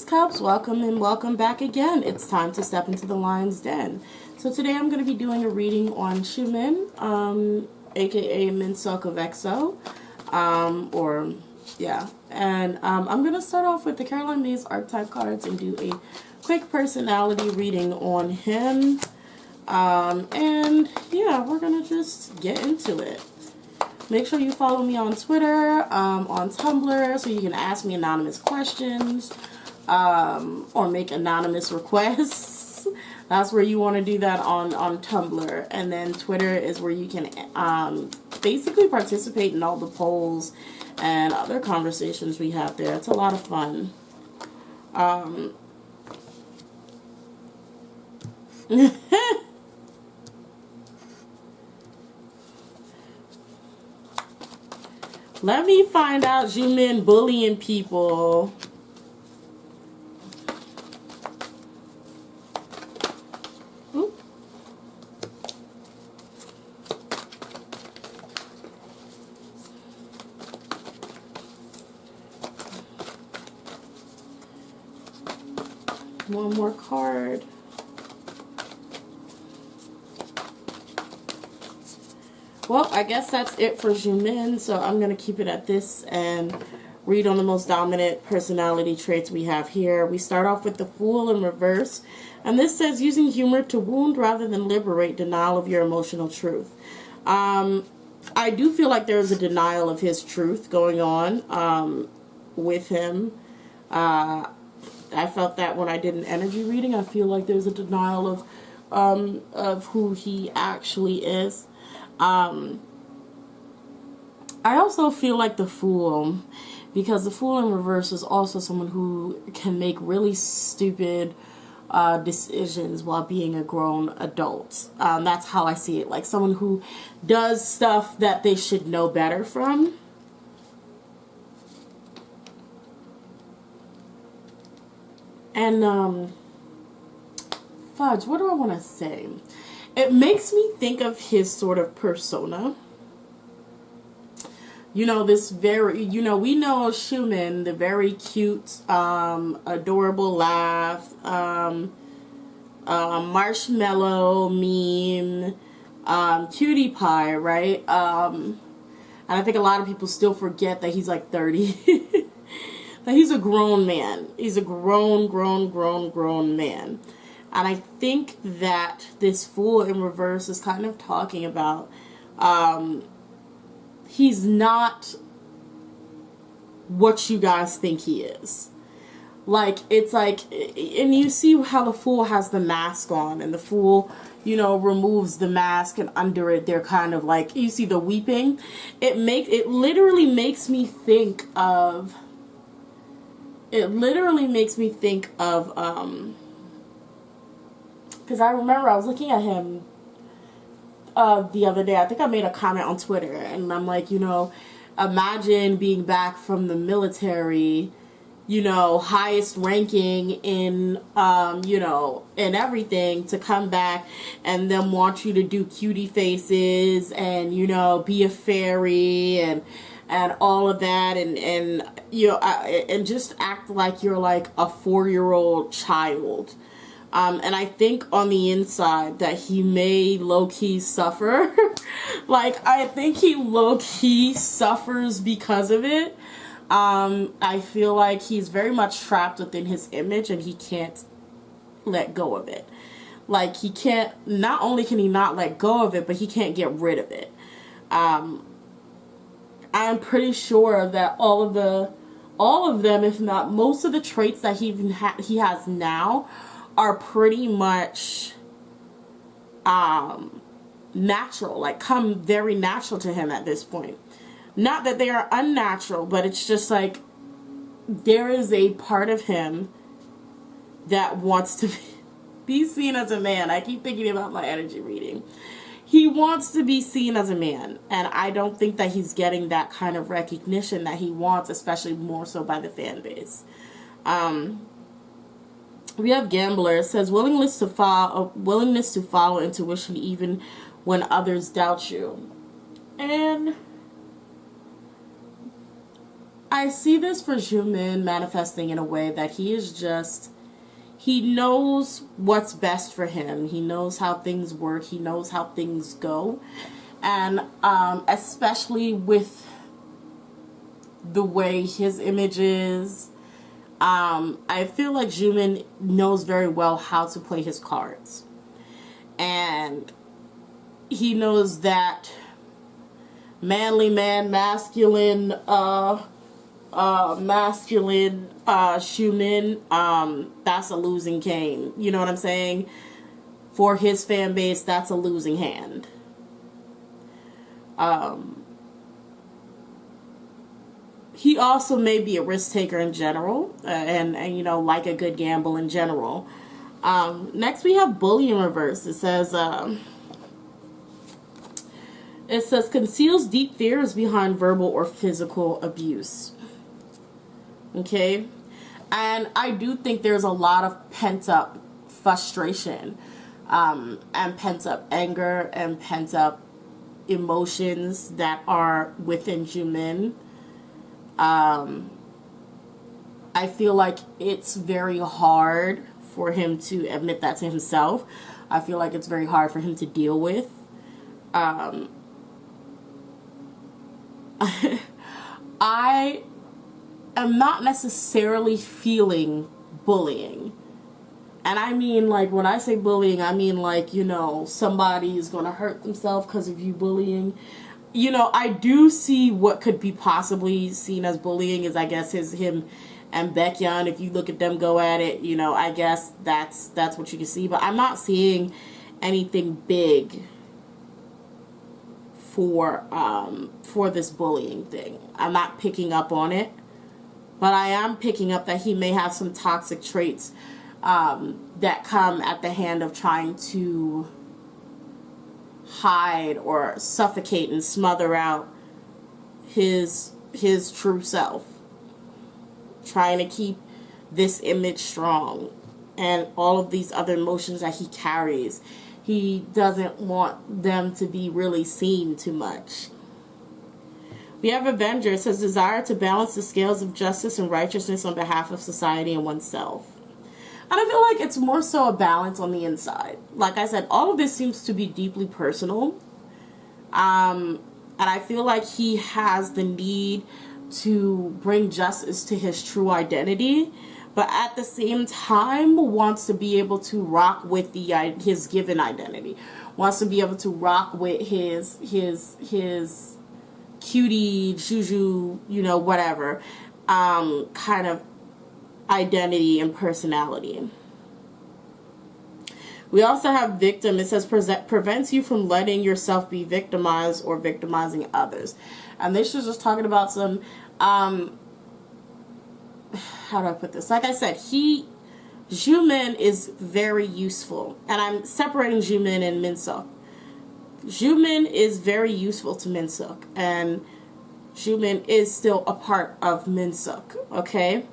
Ace Cups, welcome and welcome back again. It's time to step into the lion's den. So today I'm going to be doing a reading on Xiumun, aka Minseok of EXO, and I'm going to start off with the Caroline Mays archetype cards and do a quick personality reading on him, and yeah, we're going to just get into it. Make sure you follow me on Twitter, on Tumblr, so you can ask me anonymous questions, or make anonymous requests. That's where you want to do that on Tumblr. And then Twitter is where you can basically participate in all the polls and other conversations we have there. It's a lot of fun. Let me find out Xiumun bullying people. Ooh. One more card. Well, I guess that's it for Xiumun, so I'm going to keep it at this and read on the most dominant personality traits we have here. We start off with the Fool in reverse, and this says, using humor to wound rather than liberate, denial of your emotional truth. I do feel like there's a denial of his truth going on with him. I felt that when I did an energy reading. I feel like there's a denial of who he actually is. I also feel like the Fool, because the Fool in reverse is also someone who can make really stupid decisions while being a grown adult. That's how I see it, like someone who does stuff that they should know better from. And fudge, what do I want to say? It makes me think of his sort of persona. You know, this very, we know Xiumun, the very cute, adorable laugh, marshmallow meme, cutie pie, right? And I think a lot of people still forget that he's like 30. That he's a grown man. He's a grown man. And I think that this Fool in reverse is kind of talking about he's not what you guys think he is. Like, it's like, and you see how the Fool has the mask on, and the Fool, removes the mask, and under it they're kind of like, you see the weeping. It literally makes me think of because I remember I was looking at him the other day. I think I made a comment on Twitter, and I'm like, imagine being back from the military, highest ranking in, in everything, to come back and them want you to do cutie faces and, be a fairy and all of that, and just act like you're like a 4-year-old child. And I think on the inside that he may low-key suffer. Like, I think he low-key suffers because of it. I feel like he's very much trapped within his image, and he can't let go of it. Like, he can't, not only can he not let go of it, but he can't get rid of it. I'm pretty sure that all of them, if not most of the traits that he has now, are pretty much natural, like come very natural to him at this point. Not that they are unnatural, but it's just like there is a part of him that wants to be seen as a man. I keep thinking about my energy reading. He wants to be seen as a man, and I don't think that he's getting that kind of recognition that he wants, especially more so by the fan base. We have Gambler. It says, willingness to follow intuition even when others doubt you. And I see this for Xiumun manifesting in a way that he knows what's best for him. He knows how things work. He knows how things go. And especially with the way his image is, I feel like Xiumun knows very well how to play his cards. And he knows that manly man, masculine Xiumun, that's a losing game. You know what I'm saying? For his fan base, that's a losing hand. He also may be a risk taker in general, and you know, like a good gamble in general. Next we have bully in reverse. It says conceals deep fears behind verbal or physical abuse. Okay, and I do think there's a lot of pent up frustration, and pent up anger and pent up emotions that are within Xiumun. I feel like it's very hard for him to admit that to himself. I feel like it's very hard for him to deal with. I am not necessarily feeling bullying. And I mean, like, when I say bullying, I mean, like, you know, somebody is going to hurt themselves because of you bullying. You know, I do see what could be possibly seen as bullying is, I guess, him and Baekhyun. If you look at them go at it, you know, I guess that's what you can see. But I'm not seeing anything big for this bullying thing. I'm not picking up on it. But I am picking up that he may have some toxic traits that come at the hand of trying to hide or suffocate and smother out his true self. Trying to keep this image strong and all of these other emotions that he carries. He doesn't want them to be really seen too much. We have Avenger. It says desire to balance the scales of justice and righteousness on behalf of society and oneself. And I feel like it's more so a balance on the inside. Like I said, all of this seems to be deeply personal. And I feel like he has the need to bring justice to his true identity, but at the same time wants to be able to rock with his given identity. Wants to be able to rock with his cutie, juju, you know, whatever, kind of identity and personality. We also have victim. It says prevents you from letting yourself be victimized or victimizing others. And this is just talking about some, how do I put this? Like I said, Xiumun is very useful. And I'm separating Xiumun and Minseok. Xiumun is very useful to Minseok. And Xiumun is still a part of Minseok. Okay?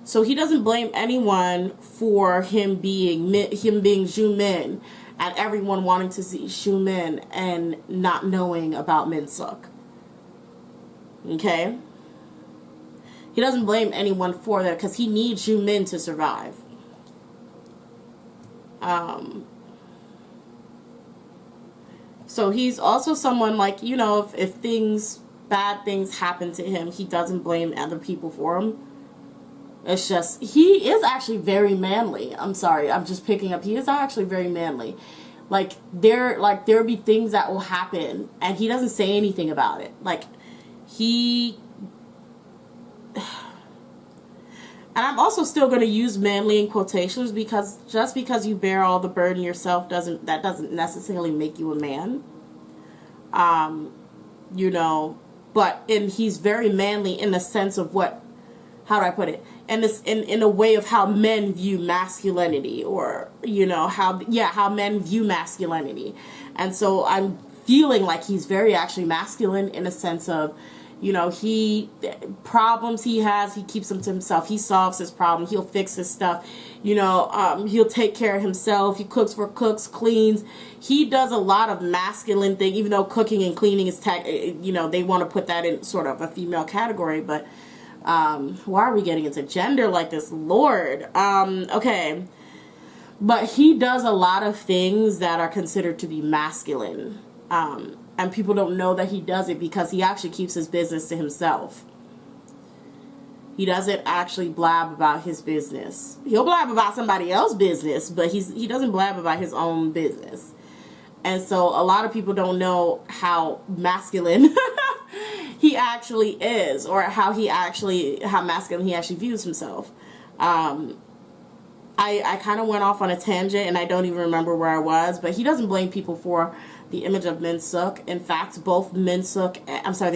So he doesn't blame anyone for him being Xiumun and everyone wanting to see Xiumun and not knowing about Minseok. Okay? He doesn't blame anyone for that because he needs Xiumun to survive. So he's also someone like, you know, if bad things happen to him, he doesn't blame other people for them. It's just, he is actually very manly. I'm sorry, I'm just picking up. He is actually very manly. Like, there'll be things that will happen, and he doesn't say anything about it. Like, and I'm also still going to use manly in quotations because just because you bear all the burden yourself doesn't necessarily make you a man. You know, and he's very manly in the sense of how do I put it? And this in a way of how men view masculinity, or you know how men view masculinity. And so I'm feeling like he's very actually masculine in a sense of You know, problems he has, he keeps them to himself. He solves his problem. He'll fix his stuff. You know, he'll take care of himself. He cooks for cooks, cleans. He does a lot of masculine thing, even though cooking and cleaning is, you know, they want to put that in sort of a female category. But why are we getting into gender like this? Lord. Okay. But he does a lot of things that are considered to be masculine. And people don't know that he does it because he actually keeps his business to himself. He doesn't actually blab about his business. He'll blab about somebody else's business, but he doesn't blab about his own business. And so a lot of people don't know how masculine he actually is, or how masculine he actually views himself. I kind of went off on a tangent, and I don't even remember where I was, but he doesn't blame people for the image of Minseok. In fact, the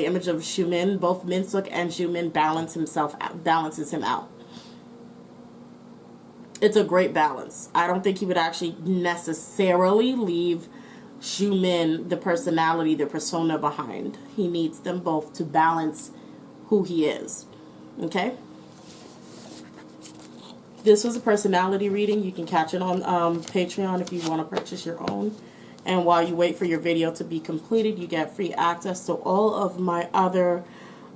image of Xiumun, both Minseok and Xiumun balances him out. It's a great balance. I don't think he would actually necessarily leave Xiumun, the personality, the persona behind. He needs them both to balance who he is. Okay? This was a personality reading. You can catch it on Patreon if you want to purchase your own. And while you wait for your video to be completed, you get free access to all of my other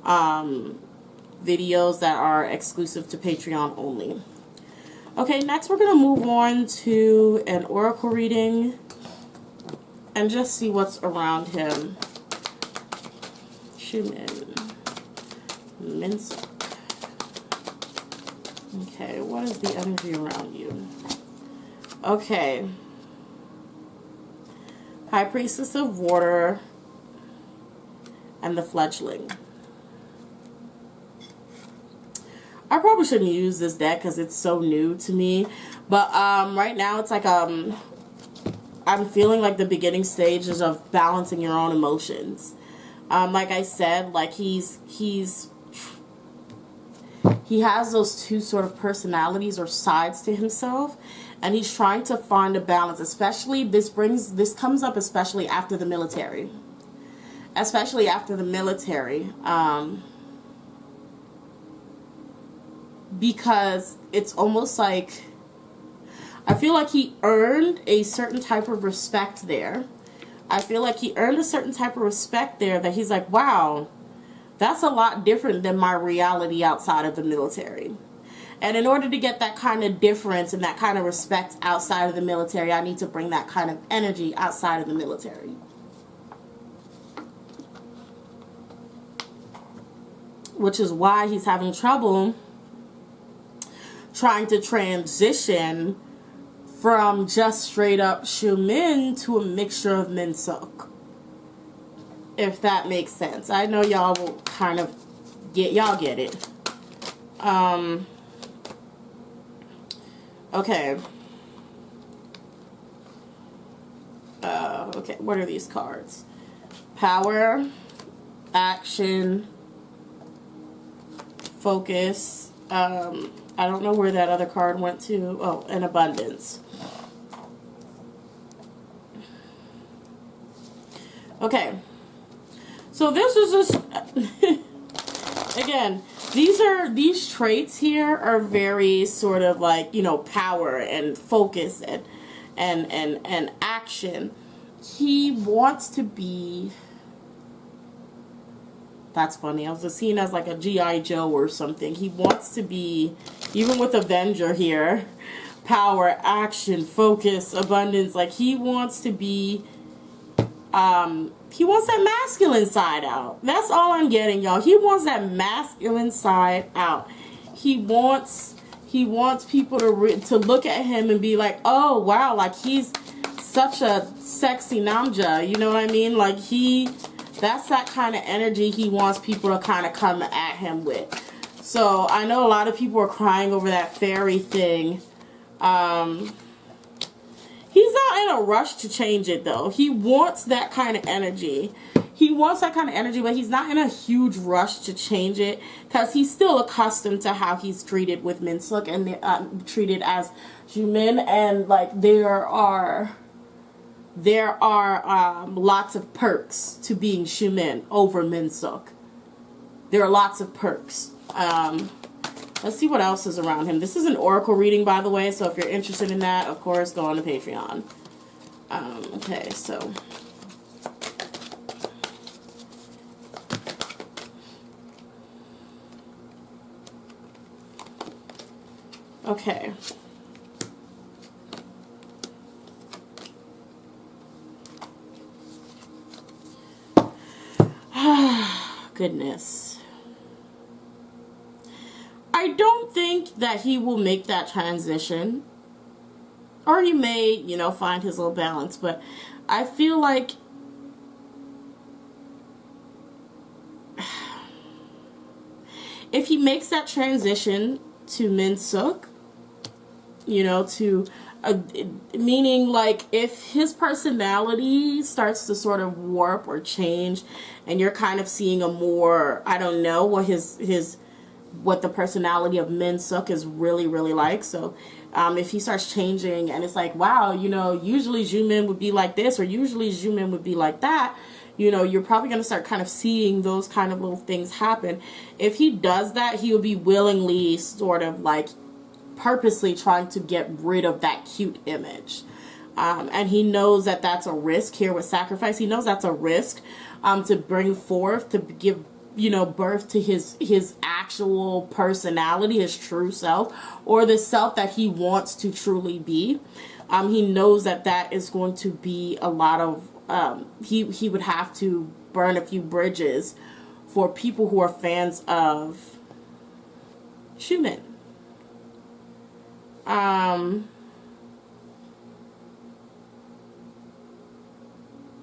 videos that are exclusive to Patreon only. Okay, next we're going to move on to an oracle reading and just see what's around him. Xiumun. Minseok. Okay, what is the energy around you? Okay. High Priestess of Water and the Fledgling. I probably shouldn't use this deck because it's so new to me. But right now it's like I'm feeling like the beginning stages of balancing your own emotions. Like I said, like he has those two sort of personalities or sides to himself, and he's trying to find a balance. Especially this comes up especially after the military. Especially after the military. Because it's almost like I feel like he earned a certain type of respect there. I feel like he earned a certain type of respect there that he's like, wow, that's a lot different than my reality outside of the military. And in order to get that kind of difference and that kind of respect outside of the military, I need to bring that kind of energy outside of the military. Which is why he's having trouble trying to transition from just straight up Xiumun to a mixture of Minseok. If that makes sense. I know y'all will kind of get it. Okay. Okay, what are these cards? Power, action, focus. I don't know where that other card went to. Oh, and abundance. Okay. So this is just again, these traits here are very sort of like, you know, power and focus and action. He wants to be, that's funny, I was just seen as like a G.I. Joe or something. He wants to be, even with Avenger here, power, action, focus, abundance, like he wants to be, he wants that masculine side out. That's all I'm getting, y'all. He wants that masculine side out. He wants people to look at him and be like, oh wow, like he's such a sexy namja. You know what I mean? Like that's that kind of energy he wants people to kind of come at him with. So I know a lot of people are crying over that fairy thing. He's not in a rush to change it, though. He wants that kind of energy. He wants that kind of energy, but he's not in a huge rush to change it because he's still accustomed to how he's treated with Minseok and treated as Xiumun. And like there are lots of perks to being Xiumun over Minseok. there are lots of perks. Let's see what else is around him. This is an oracle reading, by the way, so if you're interested in that, of course, go on to Patreon. Okay, so... Okay. Goodness. I don't think that he will make that transition. Or he may, you know, find his little balance. But I feel like if he makes that transition to Minseok, you know, to meaning like if his personality starts to sort of warp or change and you're kind of seeing a more, I don't know what what the personality of Minseok is really like. So if he starts changing and it's like, wow, you know, usually Xiumun would be like this or usually Xiumun would be like that, you know, you're probably going to start kind of seeing those kind of little things happen. If he does that, he will be willingly sort of like purposely trying to get rid of that cute image. And he knows that that's a risk here with sacrifice. He knows that's a risk to bring forth, to give, you know, birth to his actual personality, his true self, or the self that he wants to truly be. He knows that that is going to be a lot of, he would have to burn a few bridges for people who are fans of Xiumun.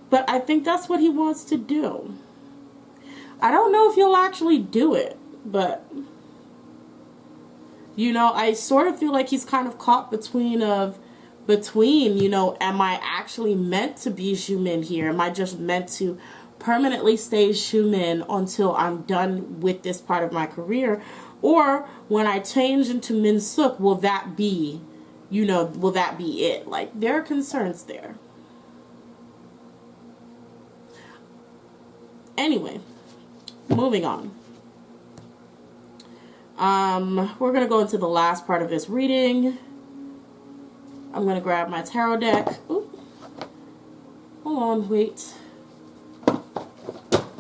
But I think that's what he wants to do. I don't know if he'll actually do it, but you know, I sort of feel like he's kind of caught between, you know, am I actually meant to be Xiumun here? Am I just meant to permanently stay Xiumun until I'm done with this part of my career? Or when I change into Minseok, will that be, you know, will that be it? Like, there are concerns there. Anyway, moving on. We're going to go into the last part of this reading. I'm going to grab my tarot deck. Ooh. Hold on, wait.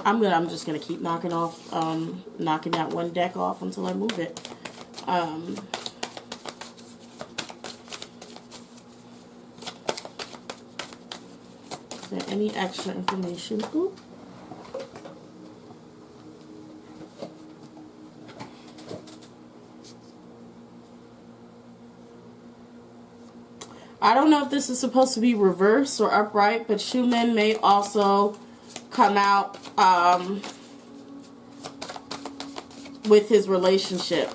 I'm just going to keep knocking that one deck off until I move it. Is there any extra information? Ooh. I don't know if this is supposed to be reverse or upright, but Xiumun may also come out with his relationship.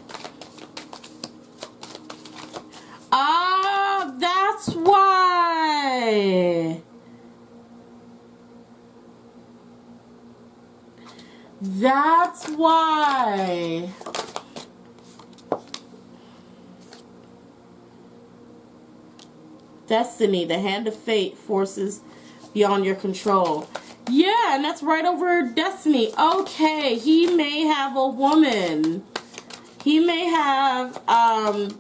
Ah, that's why. That's why. Destiny, the hand of fate, forces beyond your control. Yeah, and that's right over destiny. Okay, he may have a woman. He may have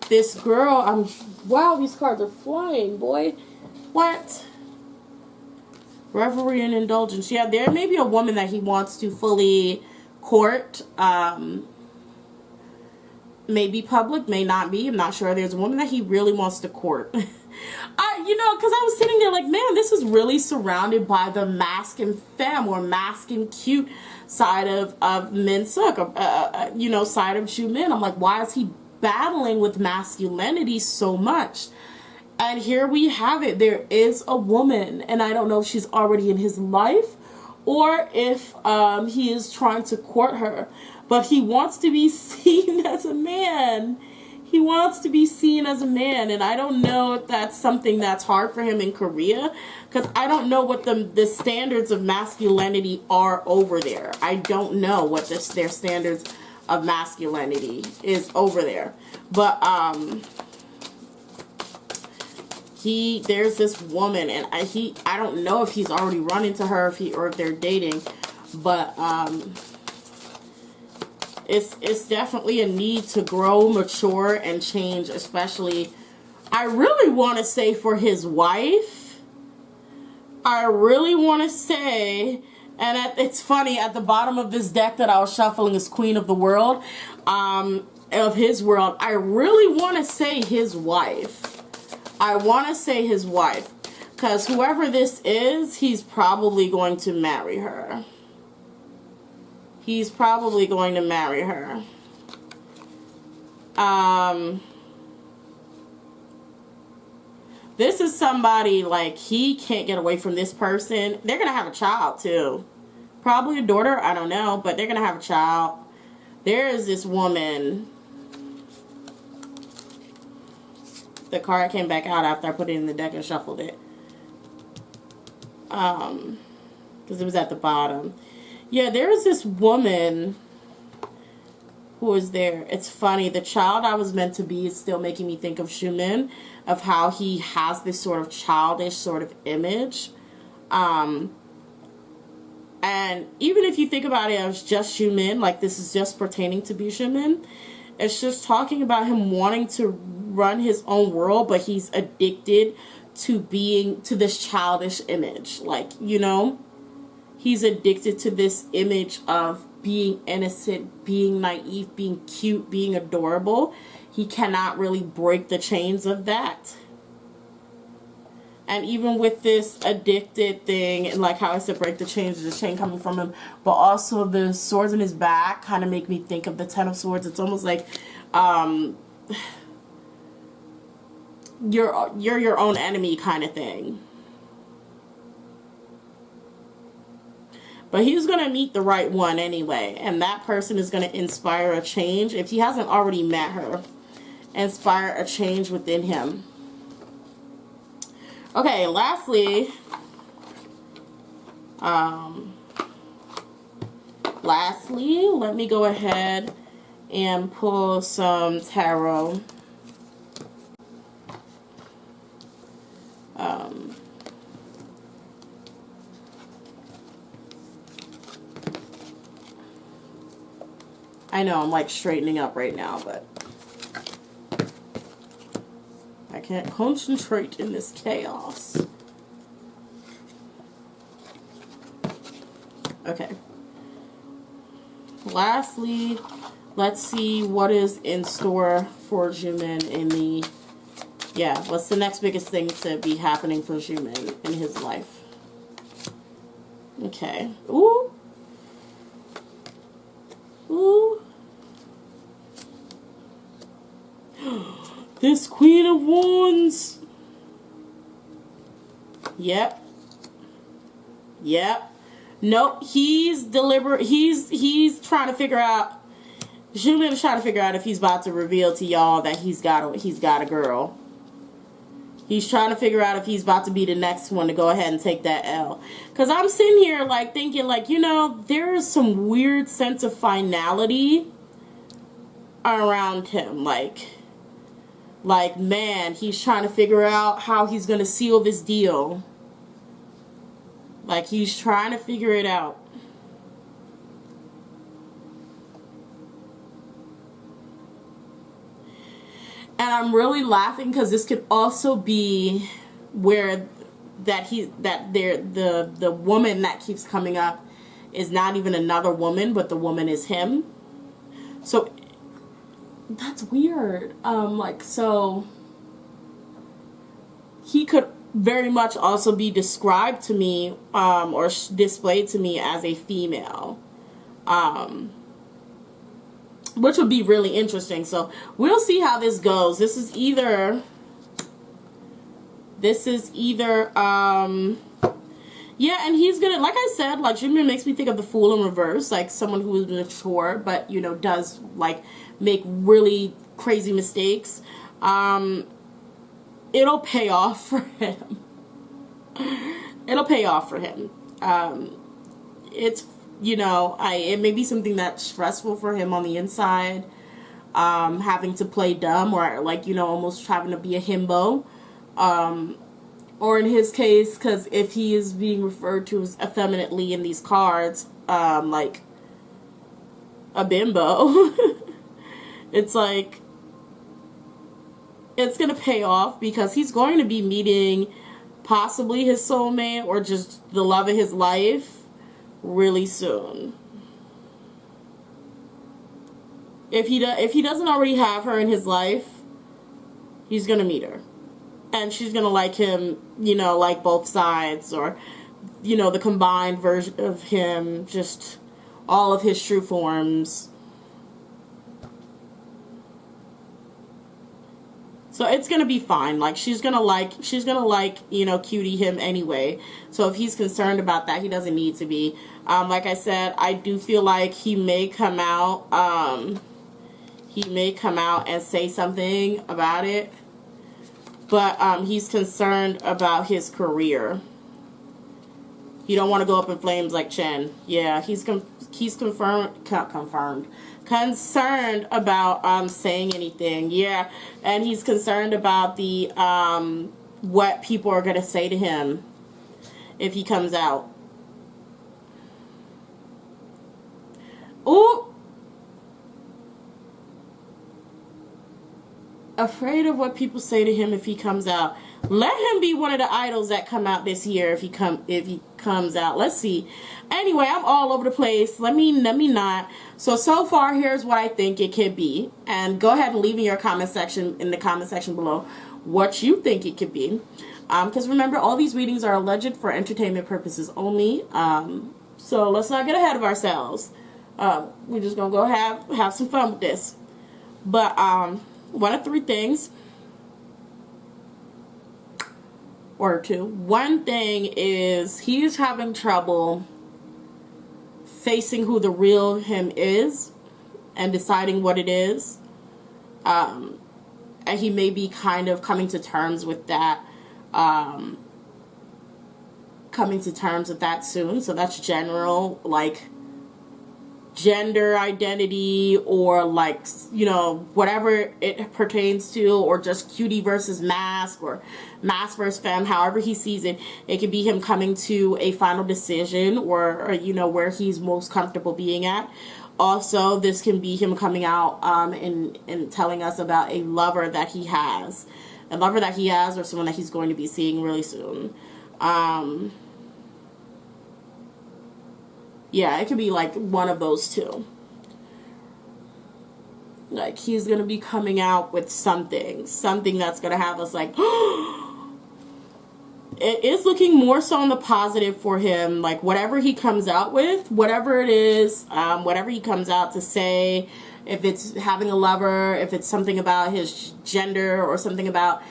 this girl. Wow, these cards are flying, boy. What? Revelry and indulgence. Yeah, there may be a woman that he wants to fully court. May be public, may not be. I'm not sure. There's a woman that he really wants to court. You know, because I was sitting there like, man, this is really surrounded by the masculine femme or masculine cute side of Minseok, you know, side of Xiumun. I'm like, why is he battling with masculinity so much? And here we have it. There is a woman, and I don't know if she's already in his life or if he is trying to court her. But he wants to be seen as a man. He wants to be seen as a man, and I don't know if that's something that's hard for him in Korea, because I don't know what the standards of masculinity are over there. I don't know what their standards of masculinity is over there. But there's this woman, and I don't know if he's already run into her, or if they're dating, but It's definitely a need to grow, mature, and change, especially, I really want to say, for his wife. I really want to say, and it's funny, at the bottom of this deck that I was shuffling is Queen of the World, of his world. I really want to say his wife. I want to say his wife. Because whoever this is, he's probably going to marry her. He's probably going to marry her. This is somebody, like, he can't get away from this person. They're going to have a child, too. Probably a daughter, I don't know, but they're going to have a child. There is this woman. The card came back out after I put it in the deck and shuffled it. Because it was at the bottom. Yeah, there is this woman who is there. It's funny. The child I was meant to be is still making me think of Xiumun, of how he has this sort of childish sort of image. And even if you think about it as just Xiumun, like this is just pertaining to be Xiumun, it's just talking about him wanting to run his own world, but he's addicted to this childish image. Like, you know, he's addicted to this image of being innocent, being naive, being cute, being adorable. He cannot really break the chains of that. And even with this addicted thing, and like how I said, break the chains, the chain coming from him, but also the swords in his back kind of make me think of the Ten of Swords. It's almost like you're your own enemy kind of thing. But he's going to meet the right one anyway. And that person is going to inspire a change. If he hasn't already met her, inspire a change within him. Okay, lastly, let me go ahead and pull some tarot. I know I'm like straightening up right now, but I can't concentrate in this chaos. Okay. Lastly, let's see what is in store for Xiumun in the... Yeah, what's the next biggest thing to be happening for Xiumun in his life? Okay. Ooh. Ooh. This Queen of Wands. Yep. Yep. Nope. He's deliberate. He's trying to figure out. Xiumun is trying to figure out if he's about to reveal to y'all that he's got a girl. He's trying to figure out if he's about to be the next one to go ahead and take that L. Because I'm sitting here like thinking like, you know, there is some weird sense of finality around him. Like, man, he's trying to figure out how he's going to seal this deal. Like, he's trying to figure it out. And I'm really laughing because this could also be where the woman that keeps coming up is not even another woman, but the woman is him. So that's weird. So he could very much also be described to me, or displayed to me as a female. Which would be really interesting. So we'll see how this goes. This is either yeah, and he's gonna, like I said, like Xiumun makes me think of the Fool in reverse, like someone who is mature but, you know, does like make really crazy mistakes. It'll pay off for him. It'll pay off for him. It's, you know, it may be something that's stressful for him on the inside, having to play dumb, or like, you know, almost having to be a himbo, or in his case, because if he is being referred to as effeminately in these cards, like a bimbo. It's like, it's going to pay off because he's going to be meeting possibly his soulmate or just the love of his life really soon. If he doesn't already have her in his life, he's going to meet her. And she's going to like him, you know, like both sides, or, you know, the combined version of him, just all of his true forms. So it's going to be fine. Like, she's going to like, you know, cutie him anyway. So if he's concerned about that, he doesn't need to be. Like I said, I do feel like he may come out, and say something about it. But he's concerned about his career. He don't want to go up in flames like Chen. Yeah, he's concerned about saying anything. Yeah, and he's concerned about the what people are gonna say to him if he comes out. Ooh. Afraid of what people say to him if he comes out. Let him be one of the idols that come out this year if he comes out. Let's see. Anyway, I'm all over the place. Let me not. So far, here's what I think it could be. And go ahead and leave in your comment section, in the comment section below, what you think it could be. Because remember, all these readings are alleged for entertainment purposes only. So let's not get ahead of ourselves. We're just gonna go have some fun with this. But one of three things, or two. One thing is he's having trouble facing who the real him is and deciding what it is. And he may be kind of coming to terms with that. Soon. So that's general, like, gender identity, or like, you know, whatever it pertains to, or just cutie versus mask, or mask versus femme, however he sees it. It could be him coming to a final decision, or you know, where he's most comfortable being at. Also, this can be him coming out and telling us about a lover that he has, or someone that he's going to be seeing really soon. Yeah, it could be like one of those two. Like, he's going to be coming out with something that's going to have us like, it is looking more so on the positive for him. Like, whatever he comes out with, whatever it is, whatever he comes out to say, if it's having a lover, if it's something about his gender, or something about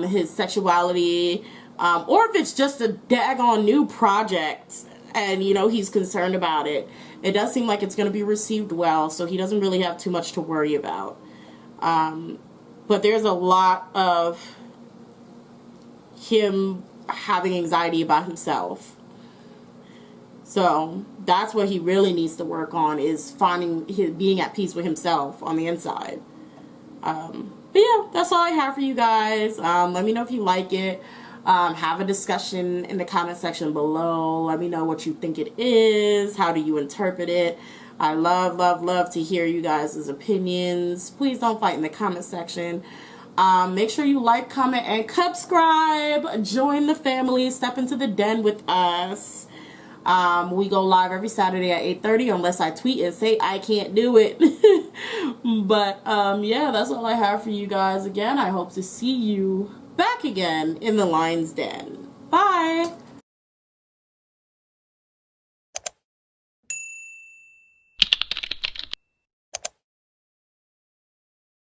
his sexuality, or if it's just a daggone new project, and, you know, he's concerned about it. It does seem like it's going to be received well, so he doesn't really have too much to worry about. But there's a lot of him having anxiety about himself. So that's what he really needs to work on, is being at peace with himself on the inside. But yeah, that's all I have for you guys. Let me know if you like it. Have a discussion in the comment section below. Let me know what you think it is. How do you interpret it? I love to hear you guys' opinions. Please don't fight in the comment section. Make sure you like, comment, and subscribe. Join the family. Step into the den with us. We go live every Saturday at 8:30, unless I tweet and say I can't do it. But yeah, that's all I have for you guys. Again, I hope to see you back again in the Lion's Den. Bye!